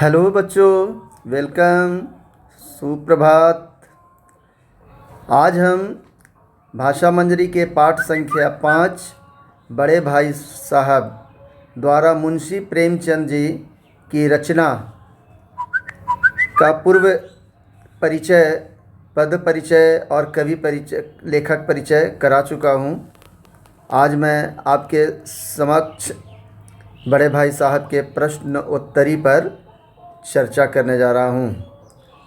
Hello बच्चों, welcome, सुप्रभात। आज हम भाषा मंजरी के पाठ संख्या 5 बड़े भाई साहब द्वारा मुंशी प्रेमचंद जी की रचना का पूर्व परिचय, पद परिचय और कवि परिचय, लेखक परिचय करा चुका हूँ। आज मैं आपके समक्ष बड़े भाई साहब के प्रश्न उत्तरी पर चर्चा करने जा रहा हूँ।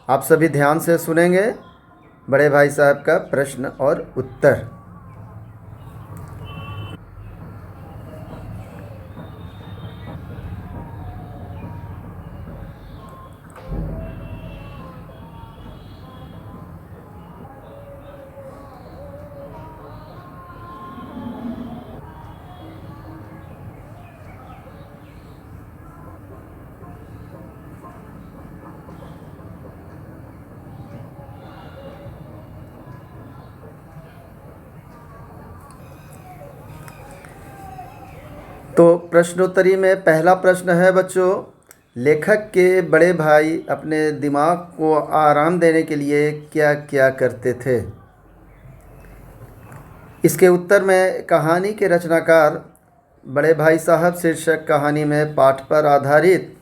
आप सभी ध्यान से सुनेंगे बड़े भाई साहब का प्रश्न और उत्तर। तो प्रश्नोत्तरी में पहला प्रश्न है बच्चों, लेखक के बड़े भाई अपने दिमाग को आराम देने के लिए क्या क्या करते थे। इसके उत्तर में कहानी के रचनाकार बड़े भाई साहब शीर्षक कहानी में पाठ पर आधारित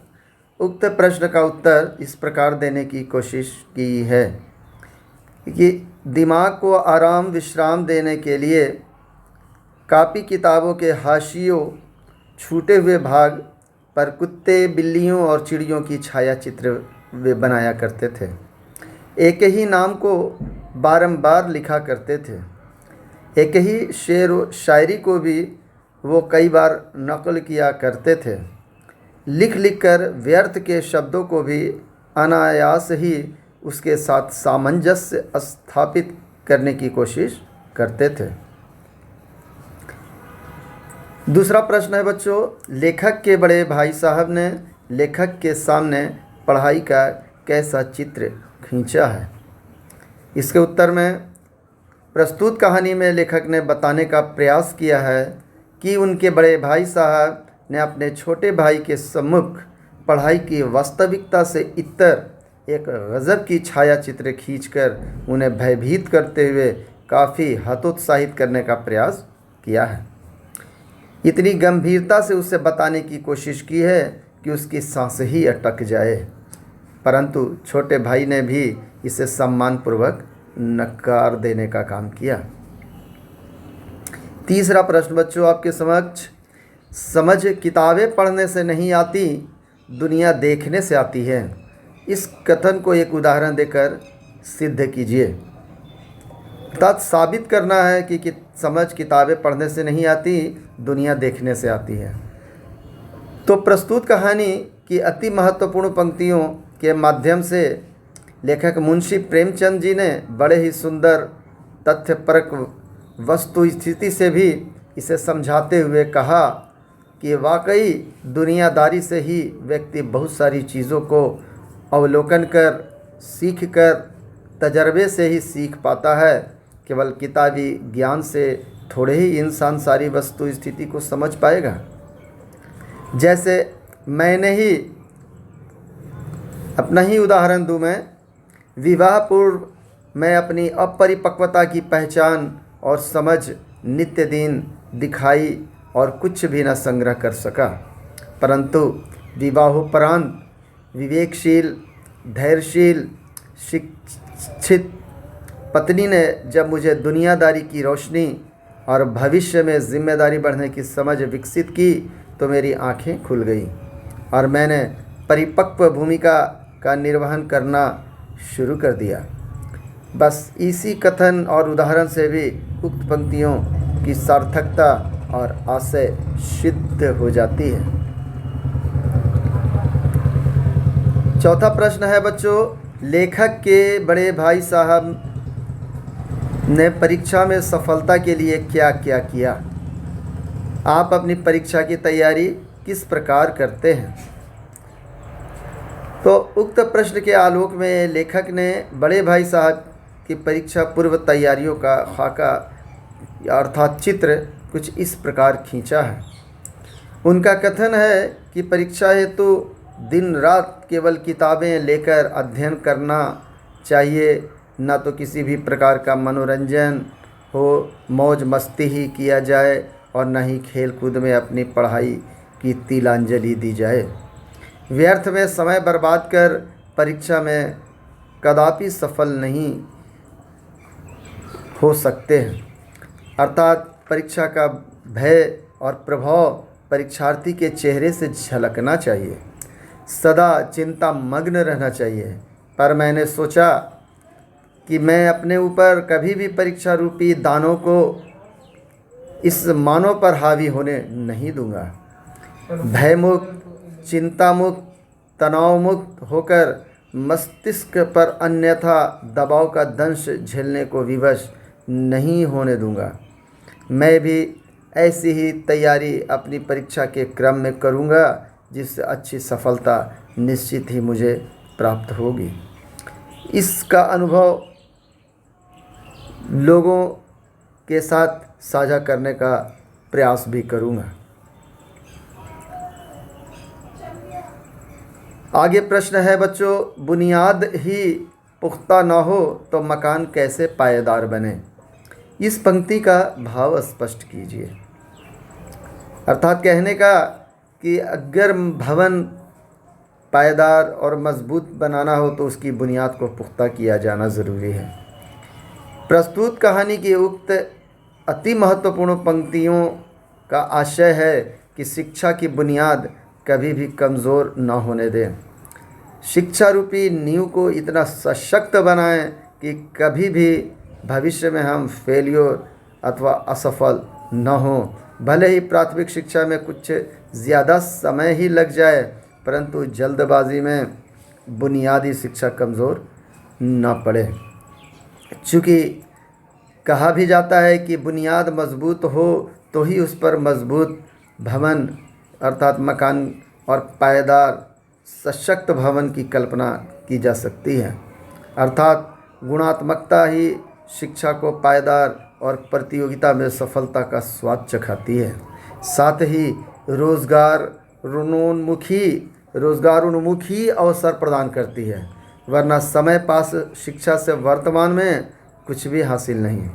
उक्त प्रश्न का उत्तर इस प्रकार देने की कोशिश की है कि दिमाग को आराम विश्राम देने के लिए कापी किताबों के हाशियों, छूटे हुए भाग पर कुत्ते, बिल्लियों और चिड़ियों की छाया चित्र वे बनाया करते थे। एक ही नाम को बारंबार लिखा करते थे। एक ही शेर व शायरी को भी वो कई बार नकल किया करते थे। लिख लिख कर व्यर्थ के शब्दों को भी अनायास ही उसके साथ सामंजस्य स्थापित करने की कोशिश करते थे। दूसरा प्रश्न है बच्चों, लेखक के बड़े भाई साहब ने लेखक के सामने पढ़ाई का कैसा चित्र खींचा है। इसके उत्तर में प्रस्तुत कहानी में लेखक ने बताने का प्रयास किया है कि उनके बड़े भाई साहब ने अपने छोटे भाई के सम्मुख पढ़ाई की वास्तविकता से इतर एक गज़ब की छाया चित्र खींचकर उन्हें भयभीत करते हुए काफ़ी हतोत्साहित करने का प्रयास किया है। इतनी गंभीरता से उसे बताने की कोशिश की है कि उसकी सांस ही अटक जाए, परंतु छोटे भाई ने भी इसे सम्मानपूर्वक नकार देने का काम किया। तीसरा प्रश्न बच्चों आपके समक्ष, समझ किताबें पढ़ने से नहीं आती, दुनिया देखने से आती है। इस कथन को एक उदाहरण देकर सिद्ध कीजिए। अर्थात साबित करना है कि समझ किताबें पढ़ने से नहीं आती, दुनिया देखने से आती है। तो प्रस्तुत कहानी की अति महत्वपूर्ण पंक्तियों के माध्यम से लेखक मुंशी प्रेमचंद जी ने बड़े ही सुंदर तथ्यपरक वस्तु स्थिति से भी इसे समझाते हुए कहा कि वाकई दुनियादारी से ही व्यक्ति बहुत सारी चीज़ों को अवलोकन कर, सीख कर, तजर्बे से ही सीख पाता है। केवल किताबी ज्ञान से थोड़े ही इंसान सारी वस्तु स्थिति को समझ पाएगा। जैसे मैंने ही अपना ही उदाहरण दूं, मैं विवाह पूर्व मैं अपनी अपरिपक्वता की पहचान और समझ नित्य दिन दिखाई और कुछ भी न संग्रह कर सका, परंतु विवाहोपरांत विवेकशील, धैर्यशील, शिक्षित पत्नी ने जब मुझे दुनियादारी की रोशनी और भविष्य में जिम्मेदारी बढ़ने की समझ विकसित की तो मेरी आंखें खुल गईं और मैंने परिपक्व भूमिका का निर्वहन करना शुरू कर दिया। बस इसी कथन और उदाहरण से भी उक्त पंक्तियों की सार्थकता और आशय सिद्ध हो जाती है। चौथा प्रश्न है बच्चों, लेखक के बड़े भाई साहब ने परीक्षा में सफलता के लिए क्या क्या किया। आप अपनी परीक्षा की तैयारी किस प्रकार करते हैं। तो उक्त प्रश्न के आलोक में लेखक ने बड़े भाई साहब की परीक्षा पूर्व तैयारियों का खाका अर्थात चित्र कुछ इस प्रकार खींचा है। उनका कथन है कि परीक्षा हेतु दिन रात केवल किताबें लेकर अध्ययन करना चाहिए, ना तो किसी भी प्रकार का मनोरंजन हो, मौज मस्ती ही किया जाए और न ही खेल कूद में अपनी पढ़ाई की तिलांजलि दी जाए। व्यर्थ में समय बर्बाद कर परीक्षा में कदापि सफल नहीं हो सकते हैं। अर्थात परीक्षा का भय और प्रभाव परीक्षार्थी के चेहरे से झलकना चाहिए, सदा चिंता मग्न रहना चाहिए। पर मैंने सोचा कि मैं अपने ऊपर कभी भी परीक्षा रूपी दानों को इस मानव पर हावी होने नहीं दूंगा। भयमुक्त, चिंतामुक्त, तनाव मुक्त होकर मस्तिष्क पर अन्यथा दबाव का दंश झेलने को विवश नहीं होने दूंगा। मैं भी ऐसी ही तैयारी अपनी परीक्षा के क्रम में करूंगा, जिससे अच्छी सफलता निश्चित ही मुझे प्राप्त होगी। इसका अनुभव लोगों के साथ साझा करने का प्रयास भी करूंगा। आगे प्रश्न है बच्चों, बुनियाद ही पुख्ता ना हो तो मकान कैसे पायेदार बने? इस पंक्ति का भाव स्पष्ट कीजिए। अर्थात कहने का कि अगर भवन पायेदार और मजबूत बनाना हो तो उसकी बुनियाद को पुख्ता किया जाना ज़रूरी है। प्रस्तुत कहानी की उक्त अति महत्वपूर्ण पंक्तियों का आशय है कि शिक्षा की बुनियाद कभी भी कमज़ोर न होने दें। शिक्षा रूपी नींव को इतना सशक्त बनाएं कि कभी भी भविष्य में हम फेलियर अथवा असफल न हों। भले ही प्राथमिक शिक्षा में कुछ ज़्यादा समय ही लग जाए, परंतु जल्दबाजी में बुनियादी शिक्षा कमज़ोर न पड़े। चूँकि कहा भी जाता है कि बुनियाद मजबूत हो तो ही उस पर मजबूत भवन अर्थात मकान और पायेदार सशक्त भवन की कल्पना की जा सकती है। अर्थात गुणात्मकता ही शिक्षा को पायेदार और प्रतियोगिता में सफलता का स्वाद चखाती है। साथ ही रोजगारोन्मुखी अवसर प्रदान करती है, वरना समय पास शिक्षा से वर्तमान में कुछ भी हासिल नहीं।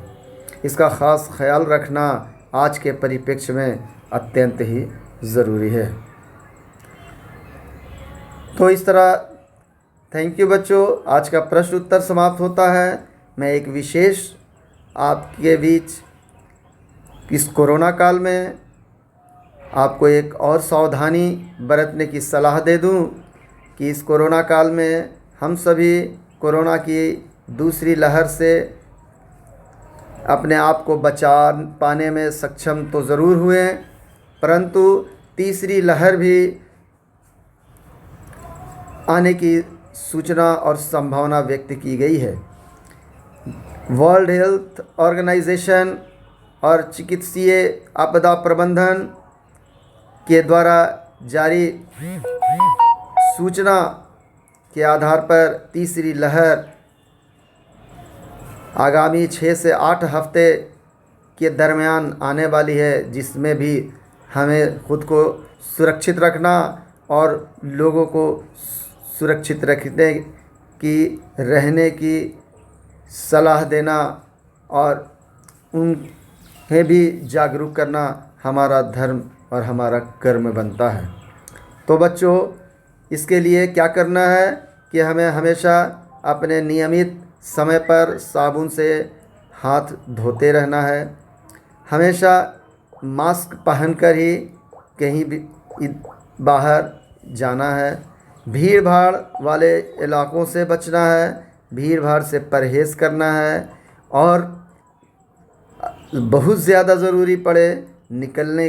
इसका ख़ास ख्याल रखना आज के परिप्रेक्ष्य में अत्यंत ही ज़रूरी है। तो इस तरह थैंक यू बच्चों, आज का प्रश्न उत्तर समाप्त होता है। मैं एक विशेष आपके बीच इस कोरोना काल में आपको एक और सावधानी बरतने की सलाह दे दूं कि इस कोरोना काल में हम सभी कोरोना की दूसरी लहर से अपने आप को बचा पाने में सक्षम तो ज़रूर हुए, परंतु तीसरी लहर भी आने की सूचना और संभावना व्यक्त की गई है। वर्ल्ड हेल्थ ऑर्गेनाइजेशन और चिकित्सीय आपदा प्रबंधन के द्वारा जारी सूचना के आधार पर तीसरी लहर आगामी 6 से 8 हफ्ते के दरमियान आने वाली है, जिसमें भी हमें खुद को सुरक्षित रखना और लोगों को सुरक्षित रखने की रहने की सलाह देना और उन्हें भी जागरूक करना हमारा धर्म और हमारा कर्म बनता है। तो बच्चों, इसके लिए क्या करना है कि हमें हमेशा अपने नियमित समय पर साबुन से हाथ धोते रहना है। हमेशा मास्क पहनकर ही कहीं भी बाहर जाना है। भीड़ भाड़ वाले इलाकों से बचना है, भीड़ भाड़ से परहेज़ करना है और बहुत ज़्यादा ज़रूरी पड़े निकलने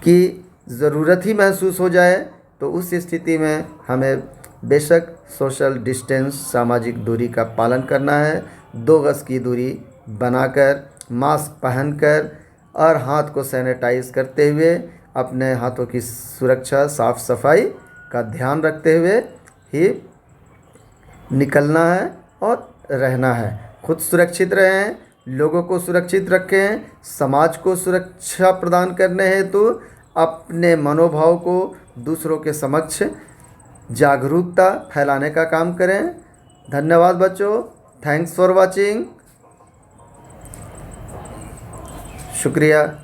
की ज़रूरत ही महसूस हो जाए तो उस स्थिति में हमें बेशक सोशल डिस्टेंस सामाजिक दूरी का पालन करना है। 2 गज की दूरी बनाकर, मास्क पहनकर और हाथ को सैनिटाइज करते हुए अपने हाथों की सुरक्षा साफ़ सफाई का ध्यान रखते हुए ही निकलना है और रहना है। खुद सुरक्षित रहें, लोगों को सुरक्षित रखें। समाज को सुरक्षा प्रदान करने हेतु अपने मनोभाव को दूसरों के समक्ष जागरूकता फैलाने का काम करें। धन्यवाद बच्चों, थैंक्स फॉर वाचिंग, शुक्रिया।